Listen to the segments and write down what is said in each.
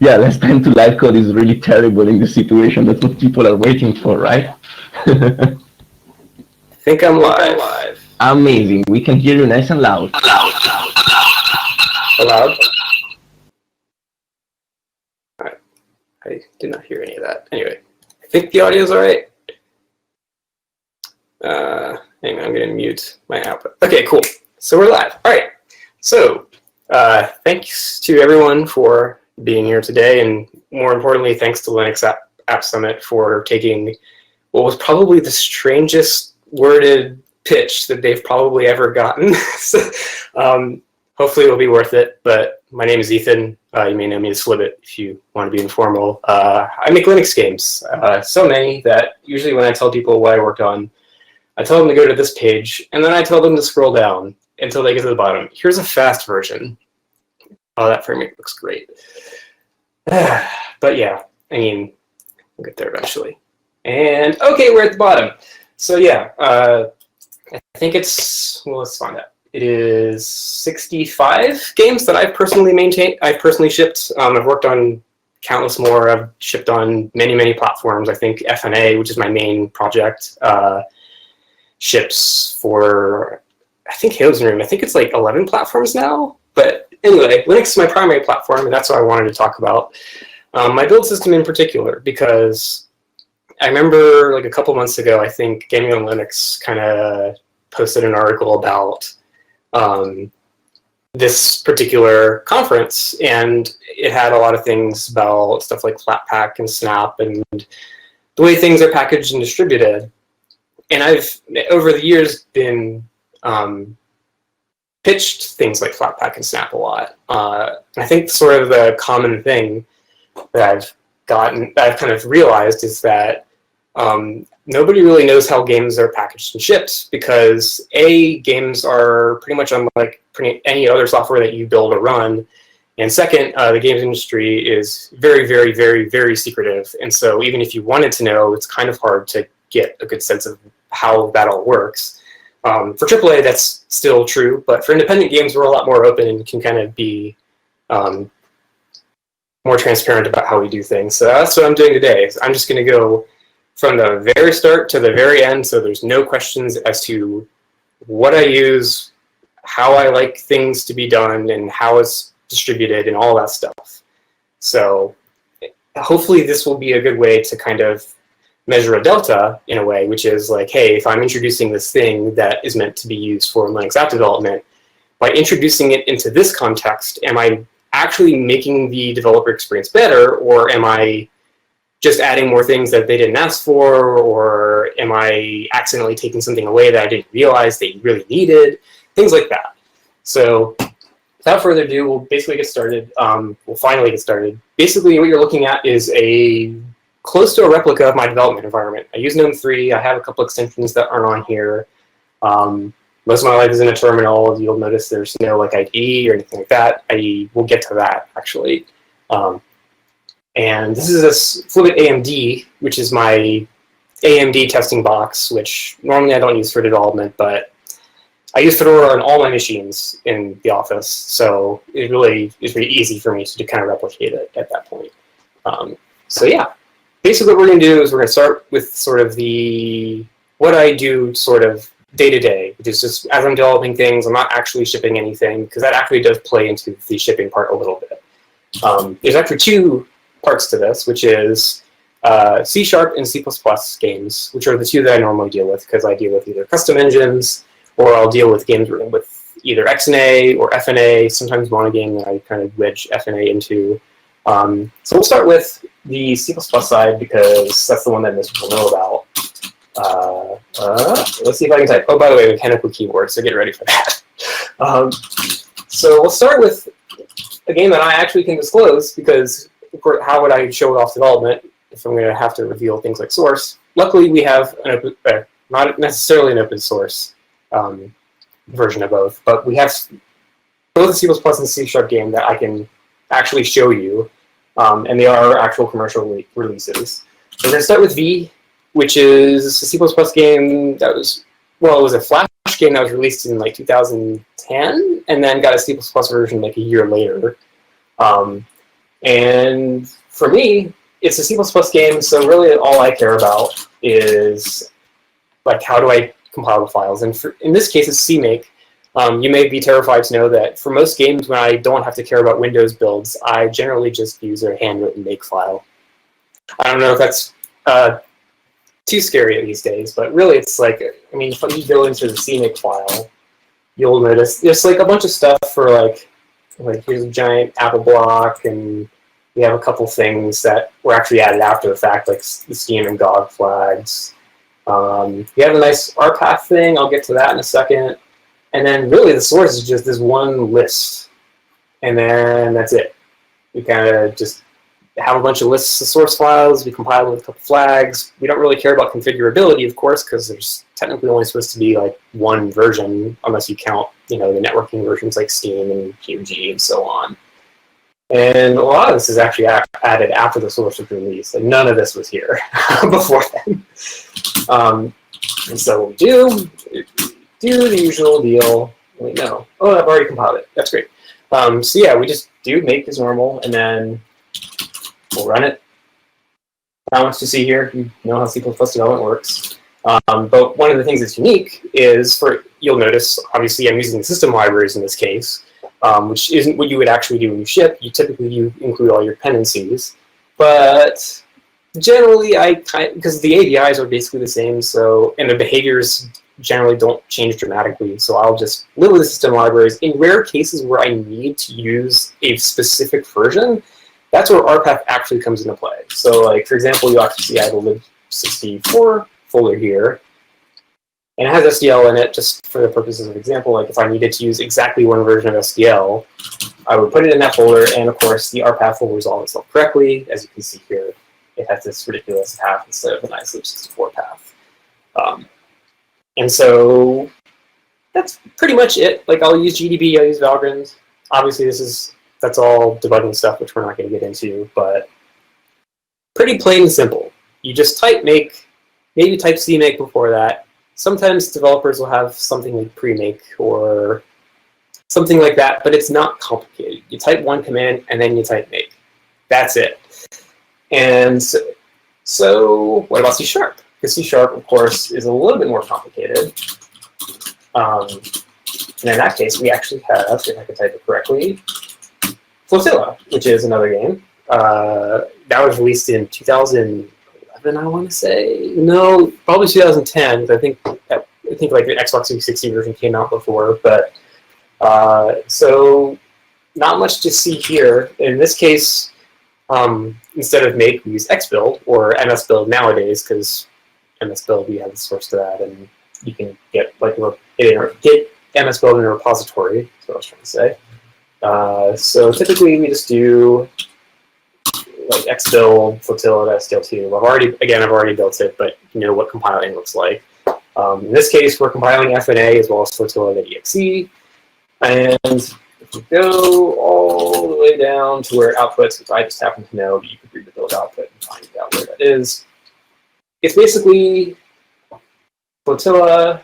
Yeah, less time to live code is really terrible in the situation. That's what people are waiting for, right? I think I'm live. Amazing. We can hear you nice and loud. Loud? Alright. I did not hear any of that. Anyway, I think the audio's alright. Hang on, I'm going to mute my output. Okay, cool. So we're live. Alright. So, thanks to everyone for being here today, and more importantly, thanks to Linux App Summit for taking what was probably the strangest worded pitch that they've probably ever gotten. So, hopefully it'll be worth it, but my name is Ethan. You may know me as FlipIt if you want to be informal. I make Linux games, so many that usually when I tell people what I worked on, I tell them to go to this page, and then I tell them to scroll down until they get to the bottom. Here's a fast version. Oh, that frame rate looks great. But yeah, I mean, we'll get there eventually. And okay, we're at the bottom. So yeah, I think it's, well, let's find out. It is 65 games that I've personally maintained. I've personally shipped. I've worked on countless more. I've shipped on many, many platforms. I think FNA, which is my main project, ships for, I think Hail's Room. I think it's like 11 platforms now. But anyway, Linux is my primary platform, and that's what I wanted to talk about. My build system in particular, because I remember like a couple months ago, I think Gaming on Linux kind of posted an article about this particular conference, and it had a lot of things about stuff like Flatpak and Snap and the way things are packaged and distributed. And I've, over the years, been pitched things like Flatpak and Snap a lot. And I think sort of the common thing that I've kind of realized is that nobody really knows how games are packaged and shipped, because A, games are pretty much unlike any other software that you build or run. And second, the games industry is very, very, very, very secretive. And so even if you wanted to know, it's kind of hard to get a good sense of how that all works. For AAA, that's still true, but for independent games, we're a lot more open and can kind of be more transparent about how we do things. So that's what I'm doing today. I'm just going to go from the very start to the very end, so there's no questions as to what I use, how I like things to be done, and how it's distributed, and all that stuff. So hopefully this will be a good way to kind of measure a delta in a way, which is like, hey, if I'm introducing this thing that is meant to be used for Linux app development, by introducing it into this context, am I actually making the developer experience better, or am I just adding more things that they didn't ask for, or am I accidentally taking something away that I didn't realize they really needed, things like that. So without further ado, we'll basically get started. We'll finally get started. Basically, what you're looking at is close to a replica of my development environment. I use GNOME 3. I have a couple extensions that aren't on here. Most of my life is in a terminal. You'll notice there's no like IDE or anything like that. We'll get to that, actually. And this is a FlipIt AMD, which is my AMD testing box, which normally I don't use for development, but I use Fedora on all my machines in the office, so it really is really easy for me to kind of replicate it at that point. So yeah, basically what we're going to do is we're going to start with sort of what I do sort of day-to-day, which is just as I'm developing things, I'm not actually shipping anything, because that actually does play into the shipping part a little bit. There's actually two parts to this, which is C# and C++ games, which are the two that I normally deal with, because I deal with either custom engines, or I'll deal with games with either XNA or FNA, sometimes monogame that I kind of wedge FNA into. So we'll start with the C++ side, because that's the one that most people know about. Let's see if I can type. Oh, by the way, mechanical keyboard, so get ready for that. So we'll start with a game that I actually can disclose, because how would I show it off development if I'm going to have to reveal things like source? Luckily, we have an open, not necessarily an open source version of both, but we have both the C++ and C# game that I can actually show you, and they are actual commercial releases. So we're going to start with V, which is a C++ game that was, well, it was a Flash game that was released in like 2010, and then got a C++ version like a year later. And for me, it's a C++ game, so really all I care about is like how do I compile the files. And in this case, it's CMake. You may be terrified to know that for most games, when I don't have to care about Windows builds, I generally just use a handwritten make file. I don't know if that's too scary these days, but really it's like, I mean, if you go into the CMake file, you'll notice there's like a bunch of stuff for like here's a giant apple block, and we have a couple things that were actually added after the fact, like the Steam and GOG flags. We have a nice RPath thing. I'll get to that in a second. And then really the source is just this one list. And then that's it. We kind of just have a bunch of lists of source files. We compile them with a couple flags. We don't really care about configurability, of course, because there's technically only supposed to be like one version, unless you count, the networking versions like Steam and PUBG and so on. And a lot of this is actually added after the source was released. Like none of this was here before then. And so what we do the usual deal. Wait, no. Oh, I've already compiled it. That's great. So yeah, we just do make as normal, and then we'll run it. Not much to see here. You know how C++ development works. But one of the things that's unique is you'll notice, obviously I'm using the system libraries in this case, which isn't what you would actually do when you ship. You include all your dependencies. But generally, because the APIs are basically the same, and the behaviors generally don't change dramatically, so I'll just live with the system libraries. In rare cases where I need to use a specific version, that's where RPath actually comes into play. So like, for example, you'll actually see I have a lib64 folder here, and it has SDL in it just for the purposes of example. Like if I needed to use exactly one version of SDL, I would put it in that folder, and of course the RPath will resolve itself correctly. As you can see here, it has this ridiculous path instead of a nice lib64 path. And so that's pretty much it. Like I'll use GDB, I'll use Valgrind. Obviously that's all debugging stuff, which we're not going to get into, but pretty plain and simple. You just type make, maybe type CMake before that. Sometimes developers will have something like pre-make or something like that, but it's not complicated. You type one command and then you type make. That's it. And so what about C#? Because C#, of course, is a little bit more complicated. And in that case, we actually have, if I can type it correctly, Flotilla, which is another game. That was released in 2011, I want to say. No, probably 2010. I think like the Xbox 360 version came out before. But so not much to see here. In this case, instead of make, we use xbuild or msbuild nowadays, because msbuild, we have the source to that, and you can get get msbuild in a repository. That's what I was trying to say. So typically we just do like xbuild flotilla.stl2. I've already built it, but you know what compiling looks like. In this case, we're compiling FNA as well as flotilla.exe, and if you go all the way down to where it outputs, which I just happen to know, but you could read the build output and find out where that is. It's basically Flotilla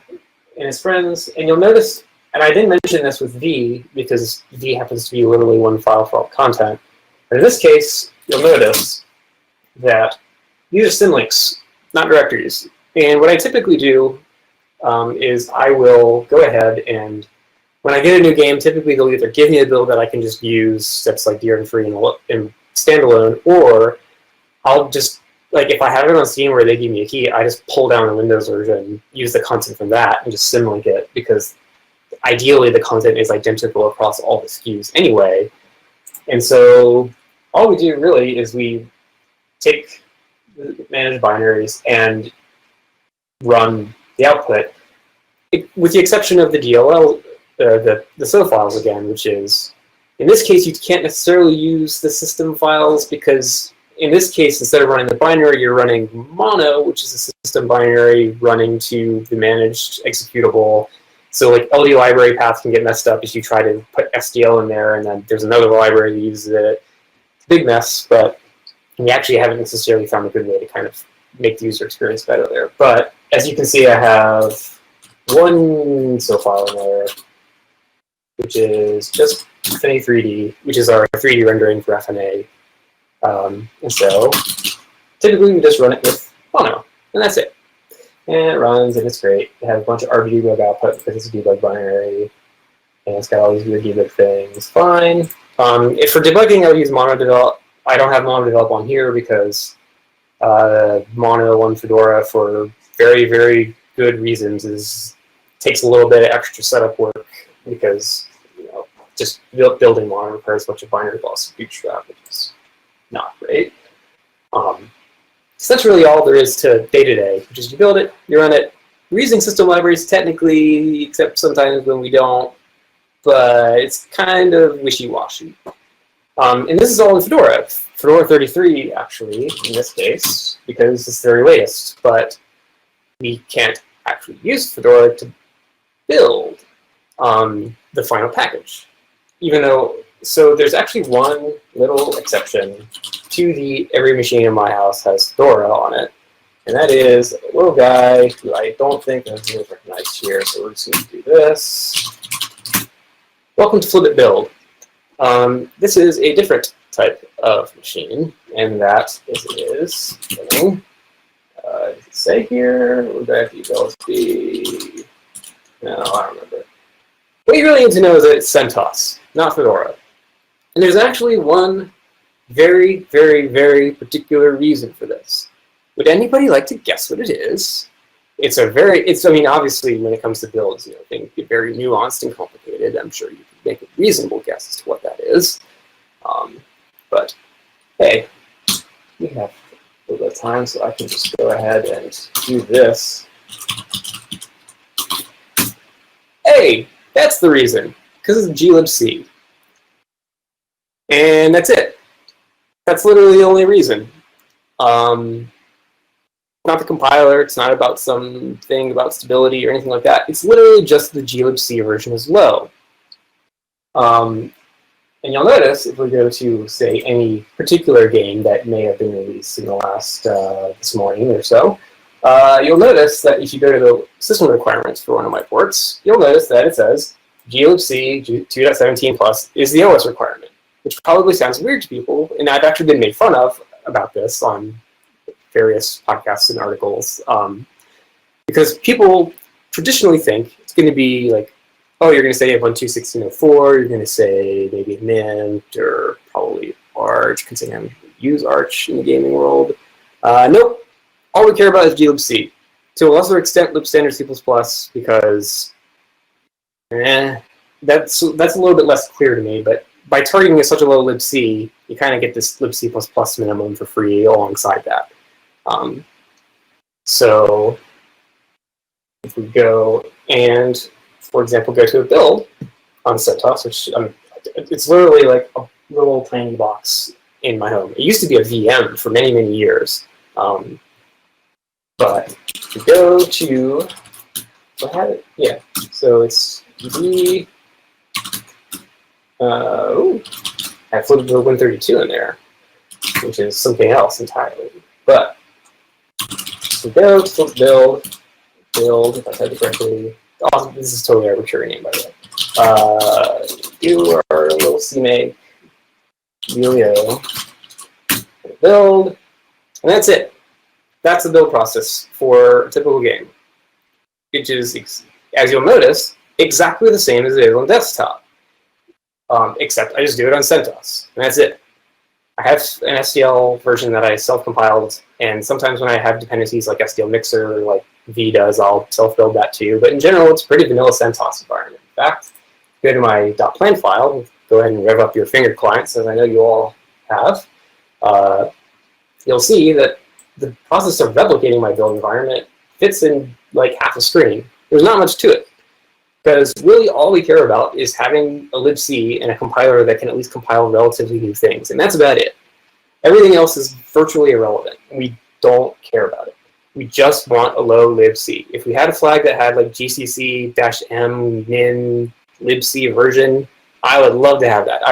and his friends, and you'll notice, and I didn't mention this with V, because V happens to be literally one file for all content, but in this case, you'll notice that these are symlinks, not directories. And what I typically do is I will go ahead and when I get a new game, typically they'll either give me a build that I can just use that's like DRM-free and standalone, or I'll just, like if I have it on Steam where they give me a key, I just pull down the Windows version, use the content from that, and just symlink it, because ideally the content is identical across all the SKUs anyway. And so all we do really is we take the managed binaries and run the output, with the exception of the DLL, the SO files again, which is, in this case, you can't necessarily use the system files, because in this case, instead of running the binary, you're running mono, which is a system binary running to the managed executable. So like LD library paths can get messed up if you try to put SDL in there, and then there's another library that uses it. It's a big mess, but we actually haven't necessarily found a good way to kind of make the user experience better there. But as you can see, I have one SO file in there. which is just FNA 3D, which is our 3D rendering for FNA. And so typically we just run it with mono, and that's it. And it runs, and it's great. It has a bunch of RGB debug output because it's a debug binary, and it's got all these weird debug things. Fine. If for debugging, I'll use mono develop. I don't have mono develop on here because mono on Fedora, for very, very good reasons, takes a little bit of extra setup work because just building mono requires a bunch of binary loss and bootstrap, which is not great. So that's really all there is to day-to-day, which is you build it, you run it. We're using system libraries technically, except sometimes when we don't, but it's kind of wishy-washy. And this is all in Fedora. Fedora 33, actually, in this case, because it's the very latest, but we can't actually use Fedora to build the final package. Even though, so there's actually one little exception to the every machine in my house has Fedora on it, and that is a little guy who I don't think is recognized here, so we're just going to do this. Welcome to FlipIt build. This is a different type of machine, and that is does it say here? Would that be LSD? No, I don't remember. What you really need to know is that it's CentOS, not Fedora. And there's actually one very, very, very particular reason for this. Would anybody like to guess what it is? I mean, obviously, when it comes to builds, things get very nuanced and complicated. I'm sure you can make a reasonable guess as to what that is. But hey, we have a little bit of time, so I can just go ahead and do this. Hey, that's the reason, because it's glibc. And that's it. That's literally the only reason. Not the compiler, it's not about something about stability or anything like that. It's literally just the glibc version is low. And you'll notice if we go to, say, any particular game that may have been released in the last, this morning or so, you'll notice that if you go to the system requirements for one of my ports, you'll notice that it says glibc 2.17 plus is the OS requirement, which probably sounds weird to people, and I've actually been made fun of about this on various podcasts and articles, because people traditionally think it's going to be like, oh, you're going to say Ubuntu 16.04, you're going to say maybe Mint, or probably Arch, considering I use Arch in the gaming world. Nope. All we care about is glibc. To a lesser extent, libstandard C++, because that's a little bit less clear to me, but by targeting such a low libc, you kind of get this libc++ minimum for free alongside that. So if we go and, for example, go to a build on CentOS, which it's literally like a little tiny box in my home. It used to be a VM for many, many years. But if we go to, what had it? Yeah, so it's the, I have FlipIt 132 in there, which is something else entirely. But so go to FlipIt build, if I said it correctly. Also, this is totally arbitrary name, by the way. Do our little CMake, Helio, build, and that's it. That's the build process for a typical game, which is, as you'll notice, exactly the same as it is on desktop, except I just do it on CentOS, and that's it. I have an STL version that I self-compiled, and sometimes when I have dependencies like STL Mixer, like V does, I'll self-build that too. But in general, it's a pretty vanilla CentOS environment. In fact, go to my .plan file, go ahead and rev up your finger clients, as I know you all have. You'll see that the process of replicating my build environment fits in like half a screen. There's not much to it, because really all we care about is having a libc and a compiler that can at least compile relatively new things, and that's about it. Everything else is virtually irrelevant. We don't care about it. We just want a low libc. If we had a flag that had like gcc-m min libc version, I would love to have that.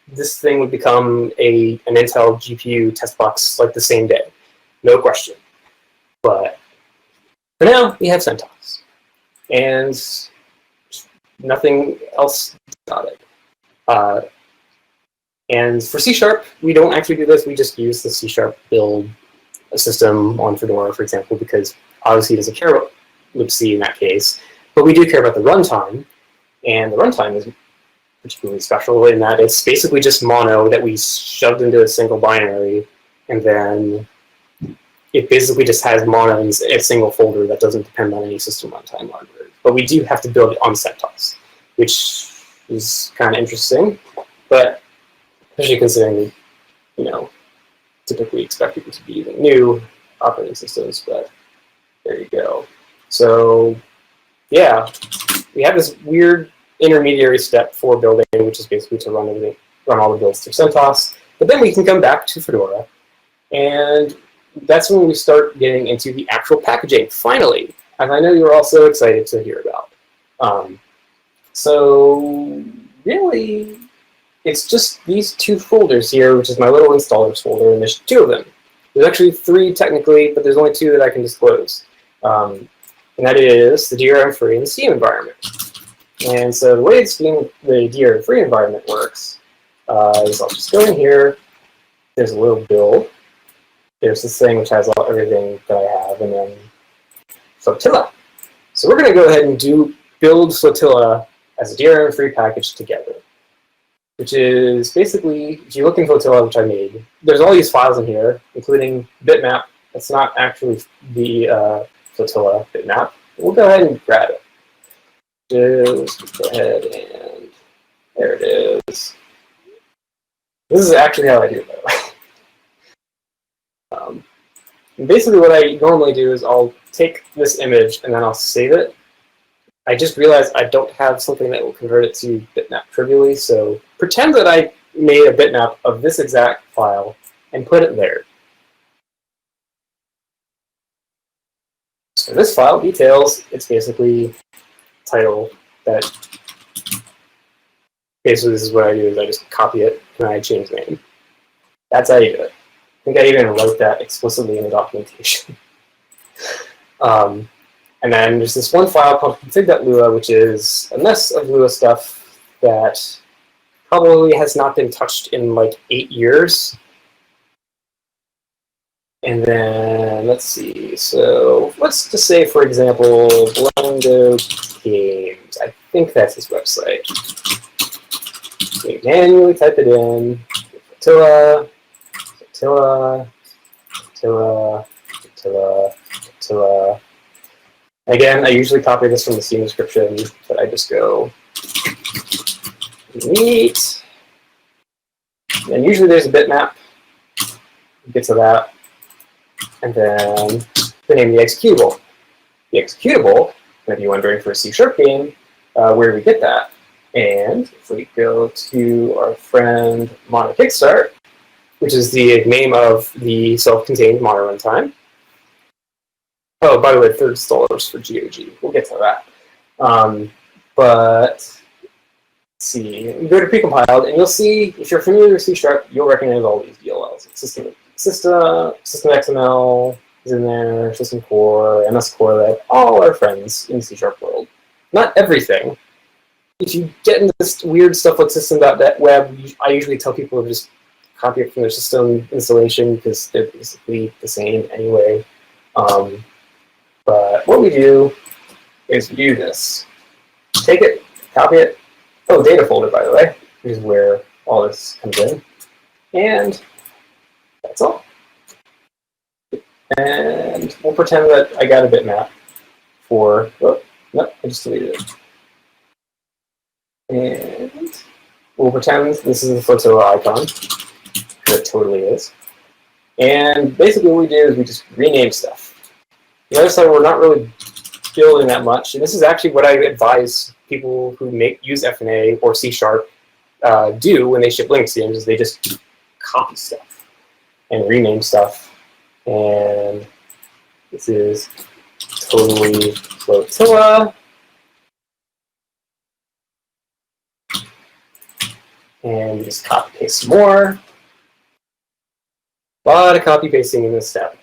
This thing would become an Intel GPU test box like the same day. No question. But for now, we have CentOS. And nothing else exotic. And for C#, we don't actually do this. We just use the C# build system on Fedora, for example, because obviously it doesn't care about libc in that case. But we do care about the runtime, and the runtime is particularly special in that it's basically just mono that we shoved into a single binary, and then it basically just has mono in a single folder that doesn't depend on any system runtime library. But we do have to build it on CentOS, which is kind of interesting, but especially considering, typically expect people to be using new operating systems, but there you go. So yeah, we have this weird intermediary step for building, which is basically to run all the builds through CentOS. But then we can come back to Fedora, and that's when we start getting into the actual packaging, finally, as I know you're all so excited to hear about. So really, it's just these two folders here, which is my little installers folder, and there's two of them. There's actually three technically, but there's only two that I can disclose. And that is the DRM-free and the Steam environment. And so the way the DRM-free environment works is I'll just go in here. There's a little build. There's this thing which has everything that I have, and then Flotilla. So we're going to go ahead and build Flotilla as a DRM-free package together, which is basically, if you look in Flotilla, which I made, there's all these files in here, including bitmap. That's not actually the Flotilla bitmap. We'll go ahead and grab it. Just go ahead and there it is. This is actually how I do it, by the way. Basically what I normally do is I'll take this image and then I'll save it. I just realized I don't have something that will convert it to bitmap trivially, so pretend that I made a bitmap of this exact file and put it there. So this file details, it's basically title that basically this is what I do is I just copy it and I change the name. That's how you do it. I think I even wrote that explicitly in the documentation. And then there's this one file called config.lua, which is a mess of Lua stuff that probably has not been touched in like 8 years. And then let's see. So let's just say, for example, Blendo Games. I think that's his website. We manually type it in. Flotilla, Flotilla, Flotilla, Flotilla, Flotilla. Again, I usually copy this from the Steam description, but I just go neat. And usually there's a bitmap. Get to that. And then the name of the executable. The executable, if you're wondering for a C# game, where do we get that? And if we go to our friend Mono Kickstart, which is the name of the self-contained mono runtime. Oh, by the way, third installers for GOG. We'll get to that. But let's see. You go to Precompiled, and you'll see, if you're familiar with C#, you'll recognize all these DLLs. System XML is in there, System Core, MS Core, all our friends in the C# world. Not everything. If you get into this weird stuff like system.web, I usually tell people to just copy it from their system installation because they're basically the same anyway. But what we do is we do this. Take it, copy it. Oh, data folder, by the way, which is where all this comes in. And that's all. And we'll pretend that I got a bitmap for, oh, no, I just deleted it. And we'll pretend this is the Flotilla icon. It totally is. And basically what we do is we just rename stuff. The other side, we're not really building that much. And this is actually what I advise people who use FNA or C# do when they ship Linux games, is they just copy stuff and rename stuff. And this is totally Flotilla. And we just copy paste some more. A lot of copy pasting in this step.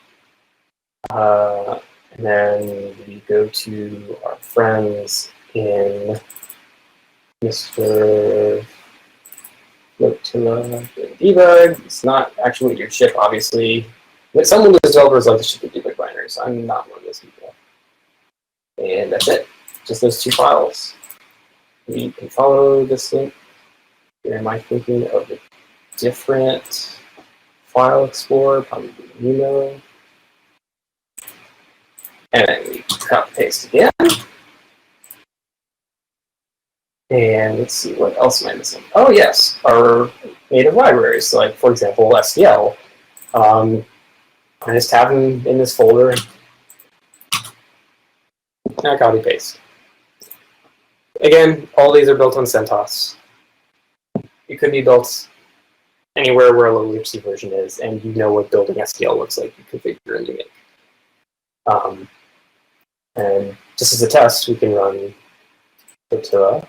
And then we go to our friends in Mr. Flotilla debug. It's not actually your ship, obviously. But some Windows developers like to ship the debug binaries. I'm not one of those people. And that's it. Just those two files. You can follow this link. Or am I thinking of a different file explorer? Probably Nemo. And then we copy paste again. And let's see, what else am I missing? Oh yes, our native libraries. So like, for example, STL. I just have them in this folder. Now copy paste. Again, all these are built on CentOS. It could be built anywhere where a low latency version is, and you know what building STL looks like. You configure and you make. And just as a test, we can run Flotilla.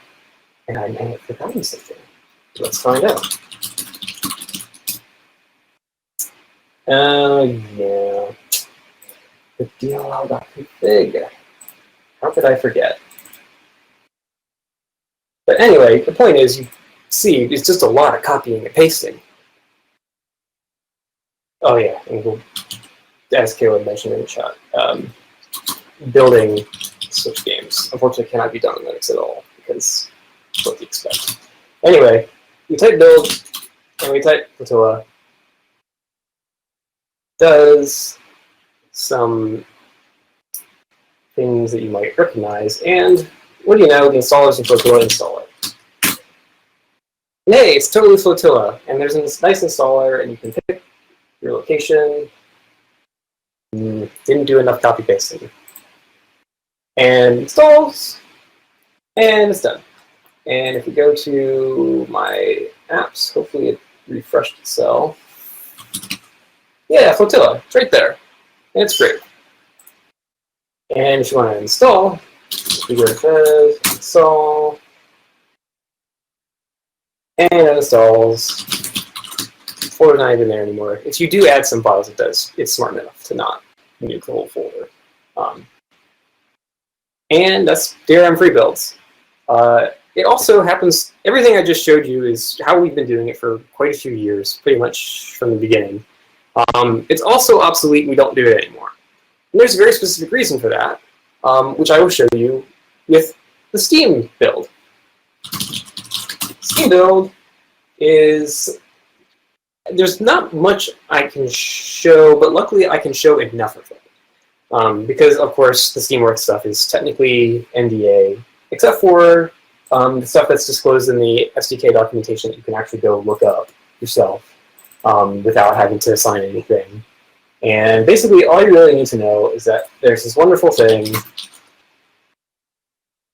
And I may have forgotten something. Let's find out. Yeah. The DLL.config. How could I forget? But anyway, the point is, you see, it's just a lot of copying and pasting. Oh yeah, and we'll, as Caleb mentioned in the chat, building Switch games unfortunately cannot be done in Linux at all, because what do you expect? Anyway, we type build, and we type Flotilla. Does some things that you might recognize, and what do you know, the installers in Flotilla install it. Hey, it's totally Flotilla, and there's this nice installer, and you can pick your location. Didn't do enough copy pasting. And installs, and it's done. And if we go to my apps, hopefully it refreshed itself. Yeah, Flotilla, it's right there. And it's great. And if you want to install, we go to install, and it installs. Folder's not even there anymore. If you do add some files, it does. It's smart enough to not nuke the whole folder. And that's DRM free builds. It also happens, everything I just showed you is how we've been doing it for quite a few years, pretty much from the beginning. It's also obsolete, we don't do it anymore. And there's a very specific reason for that, which I will show you with the Steam build. Steam build is, there's not much I can show, but luckily I can show enough of it. Because, of course, the Steamworks stuff is technically NDA, except for the stuff that's disclosed in the SDK documentation that you can actually go look up yourself without having to sign anything. And basically, all you really need to know is that there's this wonderful thing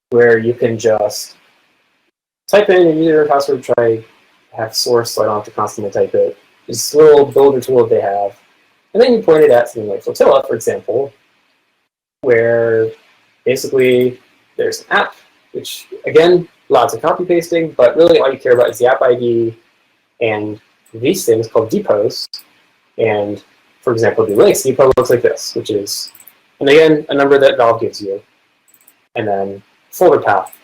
where you can just type in your user and password, try have source so I don't have to constantly type it. It's a little builder tool that they have. And then you point it at something like Flotilla, for example, where basically there's an app, which, again, lots of copy pasting, but really all you care about is the app ID and these things called depots. And, for example, the Linux depot looks like this, which is, and again, a number that Valve gives you. And then folder path.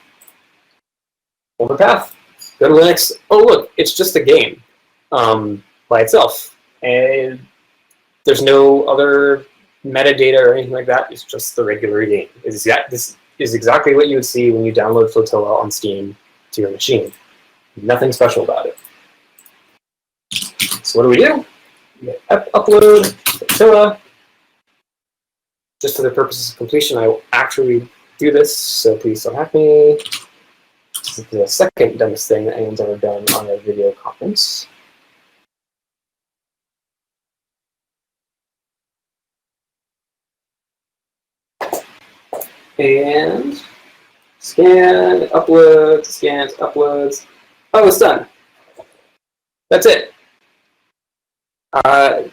Folder path. Go to Linux. Oh, look, it's just a game by itself. And there's no other metadata or anything like that. It's just the regular game. This is exactly what you would see when you download Flotilla on Steam to your machine. Nothing special about it. So what do? We upload Flotilla. Just for the purposes of completion, I will actually do this, so please don't hack me. This is the second dumbest thing that anyone's ever done on a video conference. And scan, uploads, scans, uploads. Oh, it's done. That's it.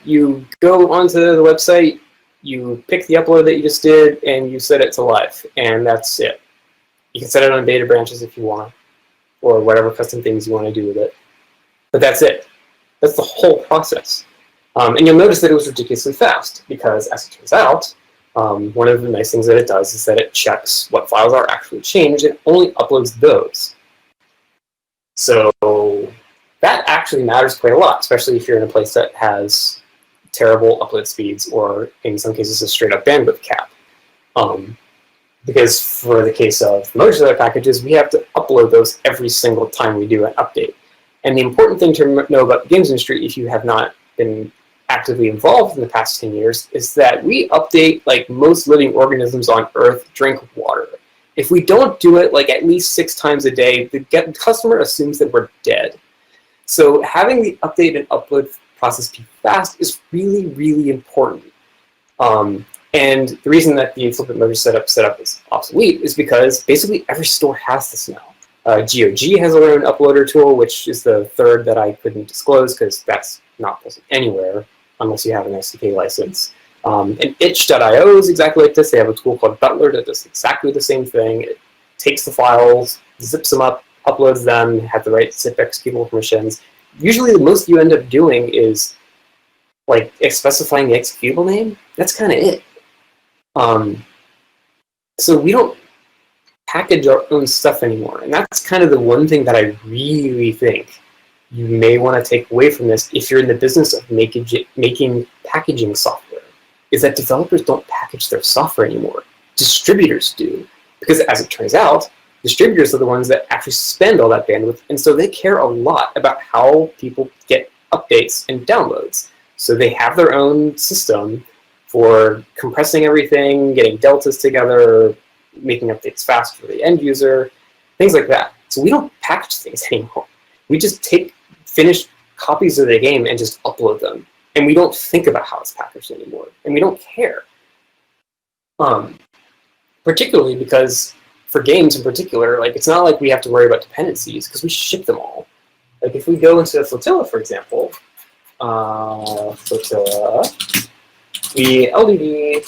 You go onto the website, you pick the upload that you just did, and you set it to live, and that's it. You can set it on data branches if you want, or whatever custom things you want to do with it. But that's it. That's the whole process. And you'll notice that it was ridiculously fast, because as it turns out, one of the nice things that it does is that it checks what files are actually changed and only uploads those. So that actually matters quite a lot, especially if you're in a place that has terrible upload speeds, or in some cases a straight up bandwidth cap. Because for the case of most other packages, we have to upload those every single time we do an update. And the important thing to know about the games industry, if you have not been actively involved in the past 10 years, is that we update like most living organisms on Earth drink water. If we don't do it like at least 6 times a day, the customer assumes that we're dead. So having the update and upload process be fast is really, really important. And the reason that the FlipIt merge setup is obsolete is because basically every store has this now. GOG has their own uploader tool, which is the third that I couldn't disclose because that's not present anywhere unless you have an SDK license. And itch.io is exactly like this. They have a tool called Butler that does exactly the same thing. It takes the files, zips them up, uploads them, have the right zip executable permissions. Usually the most you end up doing is like specifying the executable name. That's kind of it. So we don't package our own stuff anymore. And that's kind of the one thing that I really think you may want to take away from this if you're in the business of making packaging software, is that developers don't package their software anymore. Distributors do. Because as it turns out, distributors are the ones that actually spend all that bandwidth, and so they care a lot about how people get updates and downloads. So they have their own system for compressing everything, getting deltas together, making updates fast for the end user, things like that. So we don't package things anymore. We just take finished copies of the game and just upload them. And we don't think about how it's packaged anymore. And we don't care. Particularly because for games in particular, like it's not like we have to worry about dependencies because we ship them all. Like if we go into Flotilla, for example, Flotilla, the LDD,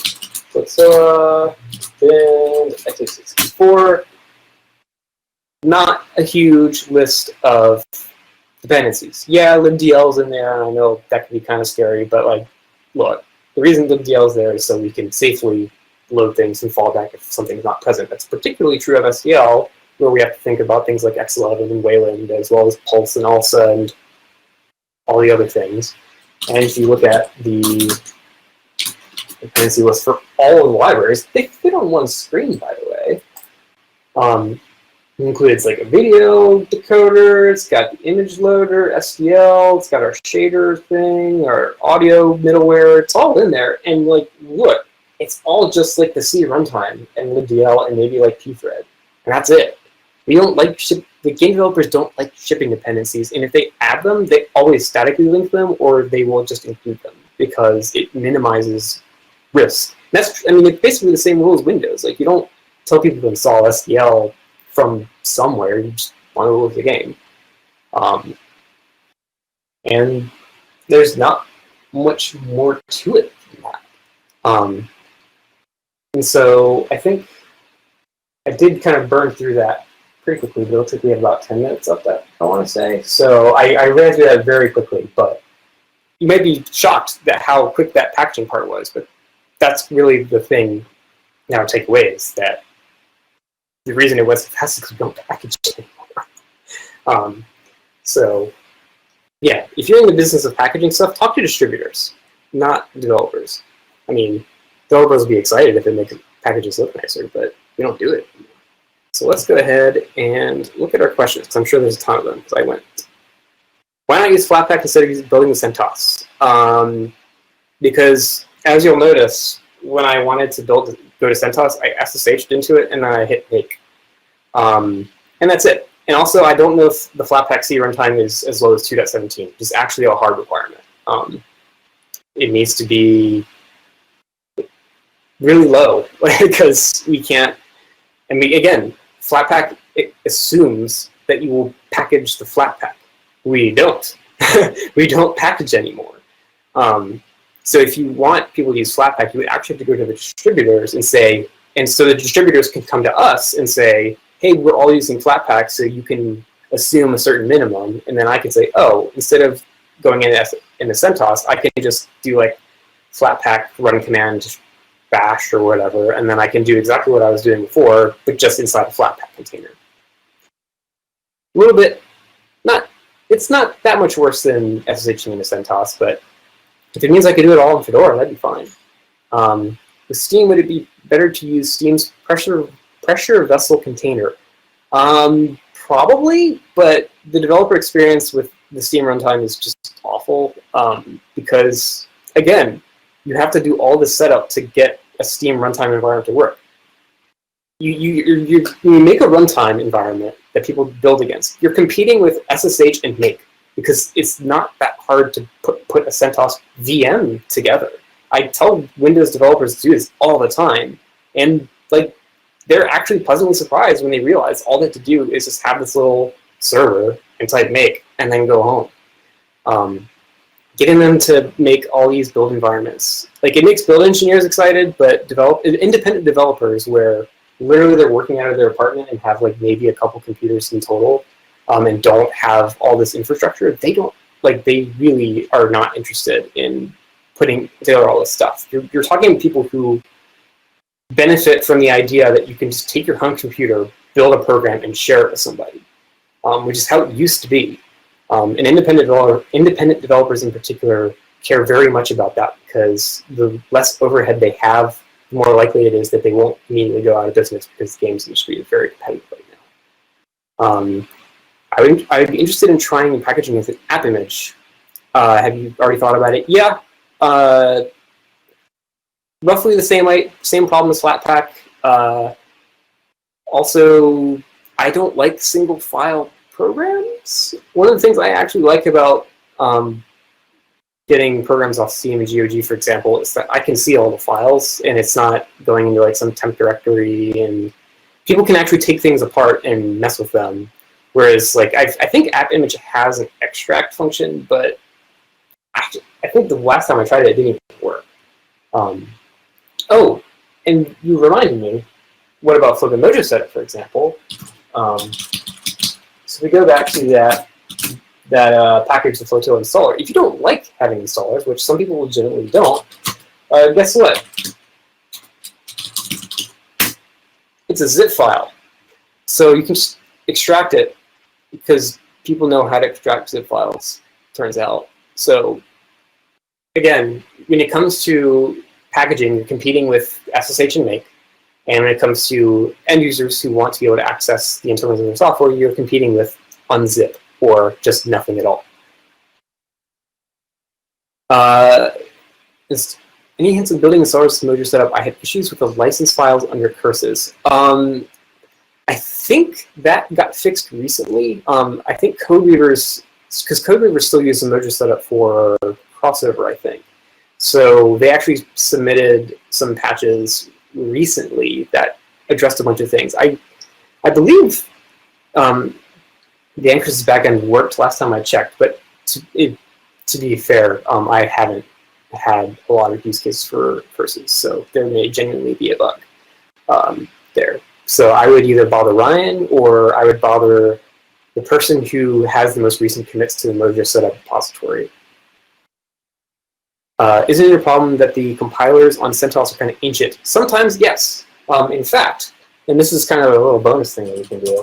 Flotilla, then x64, not a huge list of dependencies. Yeah, libdl's in there, and I know that can be kind of scary, but like, look, the reason libdl's there is so we can safely load things and fall back if something's not present. That's particularly true of SDL, where we have to think about things like X11 and Wayland, as well as Pulse and ALSA and all the other things. And if you look at the dependency list for all of the libraries, they fit on one screen, by the way. It includes like a video decoder, it's got the image loader, SDL, it's got our shader thing, our audio middleware, it's all in there. And like, look, it's all just like the C runtime and libdl and maybe like pthread. And that's it. We don't like the game developers don't like shipping dependencies, and if they add them, they always statically link them or they will just include them because it minimizes risk. That's, I mean, it's basically the same rule as Windows. Like, you don't tell people to install SDL from somewhere, you just want to look the game. And there's not much more to it than that. And so I think I did kind of burn through that pretty quickly, but it looks like we have about 10 minutes left, I want to say. So I ran through that very quickly, but you might be shocked at how quick that packaging part was, but that's really the thing now to take away, is that the reason it was fast is because we don't package it anymore. So yeah, if you're in the business of packaging stuff, talk to distributors, not developers. I mean, developers will be excited if it makes packages look nicer, but we don't do it. So let's go ahead and look at our questions, because I'm sure there's a ton of them, because I went. Why not use Flatpak instead of building the CentOS? Because as you'll notice, when I wanted to go to CentOS, I SSH'd into it, and then I hit make. And that's it. And also, I don't know if the Flatpak C runtime is as low as 2.17. It's actually a hard requirement. It needs to be really low, because we can't, I mean, again, Flatpak, it assumes that you will package the Flatpak. We don't. We don't package anymore. So if you want people to use Flatpak, you would actually have to go to the distributors and say, and so the distributors can come to us and say, hey, we're all using Flatpak, so you can assume a certain minimum, and then I can say, oh, instead of going in the CentOS, I can just do like Flatpak run command bash or whatever, and then I can do exactly what I was doing before, but just inside a Flatpak container. A little bit it's not that much worse than SSH and CentOS, but if it means I could do it all in Fedora, that'd be fine. With Steam, would it be better to use Steam's pressure vessel container? Probably, but the developer experience with the Steam runtime is just awful because, again, you have to do all this setup to get a Steam runtime environment to work. You make a runtime environment that people build against. You're competing with SSH and Make because it's not that hard to put a CentOS VM together. I tell Windows developers to do this all the time, and like they're actually pleasantly surprised when they realize all they have to do is just have this little server and type make and then go home. Getting them to make all these build environments, like it makes build engineers excited, but independent developers where literally they're working out of their apartment and have like maybe a couple computers in total and don't have all this infrastructure, they really are not interested in putting together all this stuff. You're talking to people who benefit from the idea that you can just take your home computer, build a program, and share it with somebody, which is how it used to be. And independent developers in particular care very much about that because the less overhead they have, the more likely it is that they won't immediately go out of business because the games industry is very competitive right now. I'd be interested in trying packaging with an app image. Have you already thought about it? Yeah. Roughly the same problem as Flatpak. Also, I don't like single file programs. One of the things I actually like about getting programs off Steam and GOG, for example, is that I can see all the files, and it's not going into like some temp directory, and people can actually take things apart and mess with them. Whereas, like, I think AppImage has an extract function, but I think the last time I tried it, it didn't even work. Oh, and you reminded me, what about FlipIt setup, for example? So we go back to that package, the Flotilla installer. If you don't like having installers, which some people legitimately don't, guess what? It's a zip file. So you can just extract it because people know how to extract zip files, turns out. So again, when it comes to packaging, you're competing with SSH and Make. And when it comes to end users who want to be able to access the internals of their software, you're competing with unzip or just nothing at all. Any hints of building the source Mojo setup? I had issues with the license files under curses. I think that got fixed recently. I think Codeweavers, because Codeweavers still uses the Mojo setup for crossover, I think. So they actually submitted some patches recently that addressed a bunch of things. I believe the Anchors backend worked last time I checked, but to be fair, I haven't had a lot of use cases for curses, so there may genuinely be a bug there. So I would either bother Ryan or I would bother the person who has the most recent commits to the Mojo setup repository. Isn't it a problem that the compilers on CentOS are kind of ancient? Sometimes, yes. In fact, and this is kind of a little bonus thing that we can do.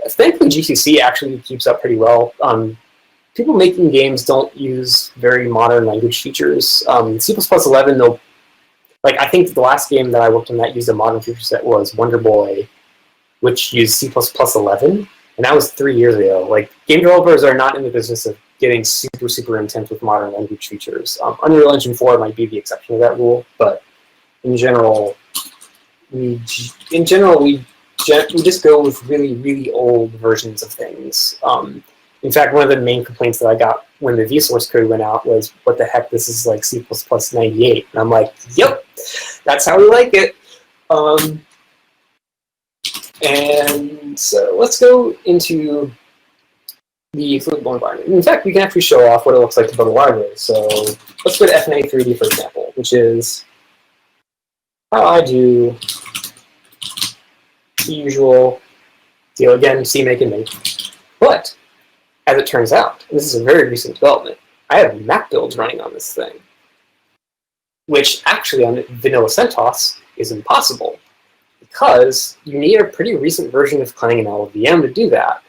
Thankfully, GCC actually keeps up pretty well. People making games don't use very modern language features. C++11, they'll, like, I think the last game that I worked on that used a modern feature set was Wonder Boy, which used C++11, and that was 3 years ago. Like, game developers are not in the business of getting super, super intense with modern language features. Unreal Engine 4 might be the exception to that rule, but in general, we just go with really, really old versions of things. In fact, one of the main complaints that I got when the vSource code went out was, what the heck, this is like C++ 98. And I'm like, yep, that's how we like it. And so let's go into the flippable environment. In fact, we can actually show off what it looks like to build a library. So let's go to FNA 3D, for example, which is how I do the usual deal. Again, C, make, and make. But as it turns out, and this is a very recent development, I have Mac builds running on this thing, which actually on vanilla CentOS is impossible because you need a pretty recent version of Clang and LLVM to do that.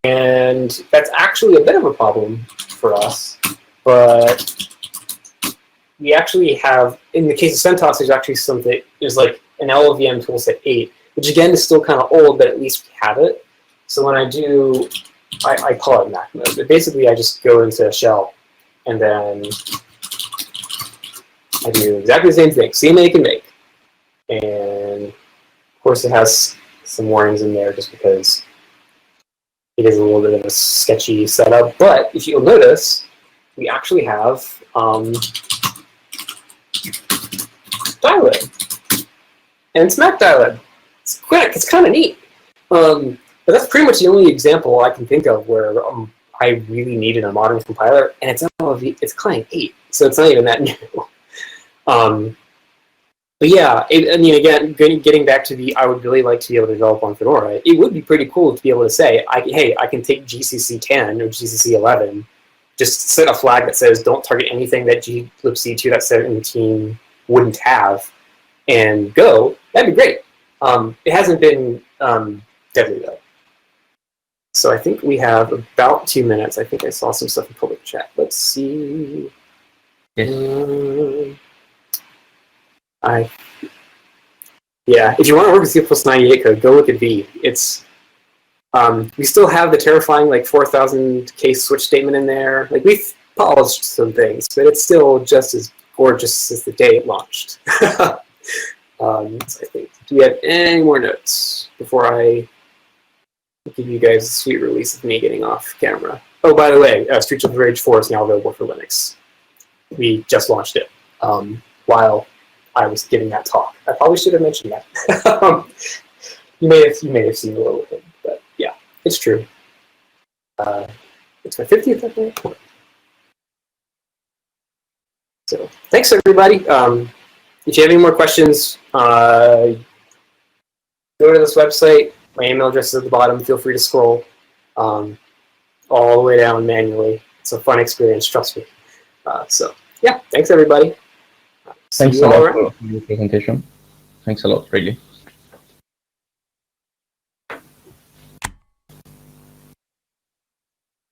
And that's actually a bit of a problem for us, but we actually have, in the case of CentOS, there's actually something, there's like an LLVM toolset 8, which again is still kind of old, but at least we have it. So when I do, I call it Mac mode, but basically I just go into shell, and then I do exactly the same thing, CMake and make. And of course it has some warnings in there just because it is a little bit of a sketchy setup, but if you'll notice, we actually have dialib. And it's Mac dialib. It's quick, it's kind of neat. But that's pretty much the only example I can think of where I really needed a modern compiler, and it's client 8, so it's not even that new. But yeah, I mean, again, getting back to the, I would really like to be able to develop on Fedora. It would be pretty cool to be able to say, hey, I can take GCC 10 or GCC 11, just set a flag that says don't target anything that glibc 2.17 wouldn't have, and go. That'd be great. It hasn't been deadly though. So I think we have about 2 minutes. I think I saw some stuff in public chat. Let's see. Yes. Yeah, if you want to work with C++98 code, go look at V. It's we still have the terrifying like 4,000 case switch statement in there. Like we've polished some things, but it's still just as gorgeous as the day it launched. So I think, do we have any more notes before I give you guys a sweet release of me getting off camera? Oh, by the way, Streets of Rage 4 is now available for Linux. We just launched it while I was giving that talk. I probably should have mentioned that. You may have seen a little bit, but yeah, it's true. It's my 50th, I think. So thanks everybody. If you have any more questions, go to this website. My email address is at the bottom. Feel free to scroll all the way down manually. It's a fun experience, trust me. So yeah, thanks everybody. Thanks a lot for your presentation. Thanks a lot, really.